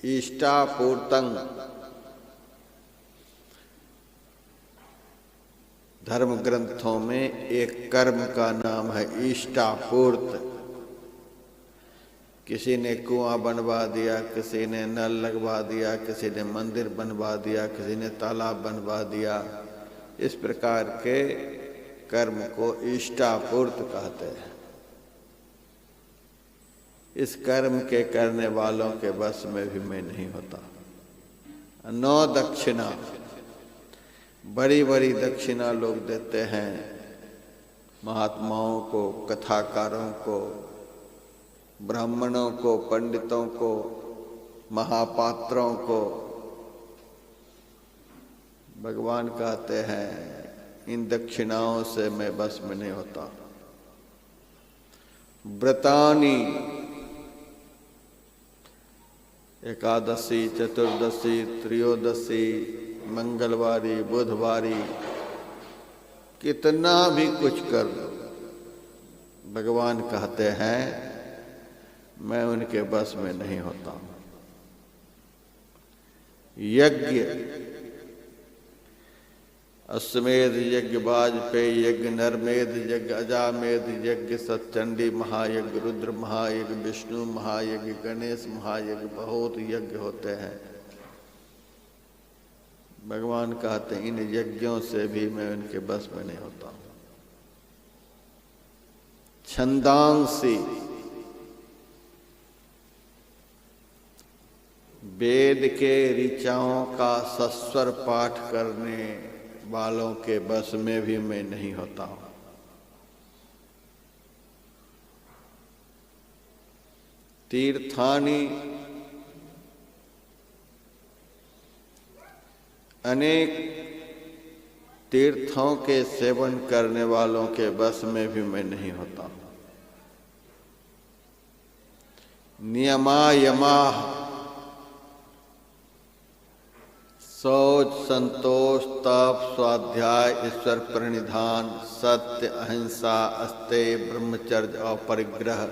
इष्टापूर्तं, धर्म ग्रंथों में एक कर्म का नाम है इष्टापूर्त। किसी ने कुआं बनवा दिया, किसी ने नल लगवा दिया, किसी ने मंदिर बनवा दिया, किसी ने तालाब बनवा दिया। इस प्रकार के कर्म को इष्टापूर्त कहते हैं। इस कर्म के करने वालों के बस में भी मैं नहीं होता। नौ दक्षिणा, बड़ी बड़ी दक्षिणा लोग देते हैं महात्माओं को, कथाकारों को, ब्राह्मणों को, पंडितों को, महापात्रों को। भगवान कहते हैं इन दक्षिणाओं से मैं बस में नहीं होता। व्रतानि, एकादशी, चतुर्दशी, त्रयोदशी, मंगलवारी, बुधवारी, कितना भी कुछ कर लो, भगवान कहते हैं मैं उनके बस में नहीं होता। यज्ञ, अश्वमेध यज्ञ, वाजपेयी यज्ञ, नरमेध यज्ञ, अजामेध यज्ञ, सतचंडी महायज्ञ, रुद्र महायज्ञ, विष्णु महायज्ञ, गणेश महायज्ञ, बहुत यज्ञ होते हैं। भगवान कहते हैं इन यज्ञों से भी मैं उनके बस में नहीं होता। छंदांसी, वेद के ऋचाओं का सस्वर पाठ करने वालों के बस में भी मैं नहीं होता हूं। तीर्थानि, अनेक तीर्थों के सेवन करने वालों के बस में भी मैं नहीं होता। नियमायमाः, शौच, संतोष, तप, स्वाध्याय, ईश्वर प्रणिधान, सत्य, अहिंसा, अस्तेय, ब्रह्मचर्य और परिग्रह,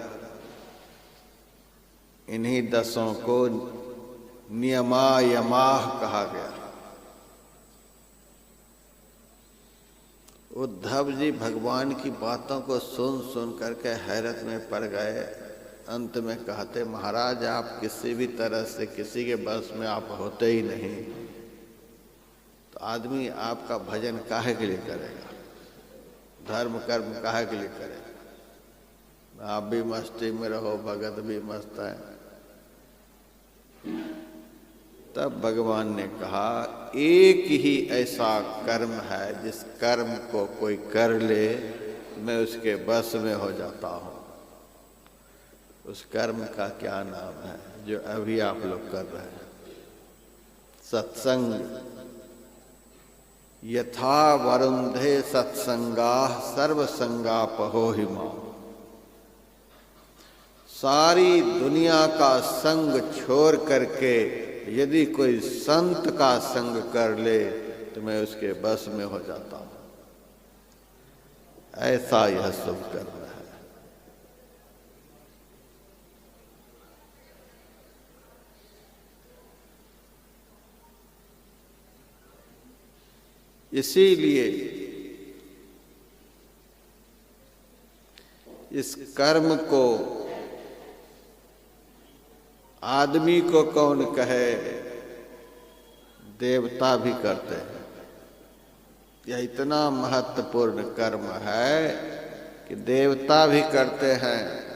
इन्हीं 10 को नियमायमाः कहा गया। उद्धव जी भगवान की बातों को सुन सुन करके हैरत में पड़ गए। अंत में कहते महाराज आप किसी भी तरह से किसी के बस में आप होते ही नहीं, तो आदमी आपका भजन काहे के लिए करेगा, धर्म कर्म काहे के लिए करेगा। आप भी मस्ती में रहो, भगत भी मस्त है। तब भगवान ने कहा एक ही ऐसा कर्म है जिस कर्म को कोई कर ले मैं उसके बस में हो जाता हूँ। उस कर्म का क्या नाम है जो अभी आप लोग कर रहे हैं? सत्संग। यथा वरुंधे सत्संगाः सर्वसंगापहो हिमा। सारी दुनिया का संग छोड़ करके यदि कोई संत का संग कर ले तो मैं उसके बस में हो जाता हूं। ऐसा यह शुभ कर्म है। इसीलिए इस कर्म को आदमी को कौन कहे, देवता भी करते हैं। यह इतना महत्वपूर्ण कर्म है कि देवता भी करते हैं।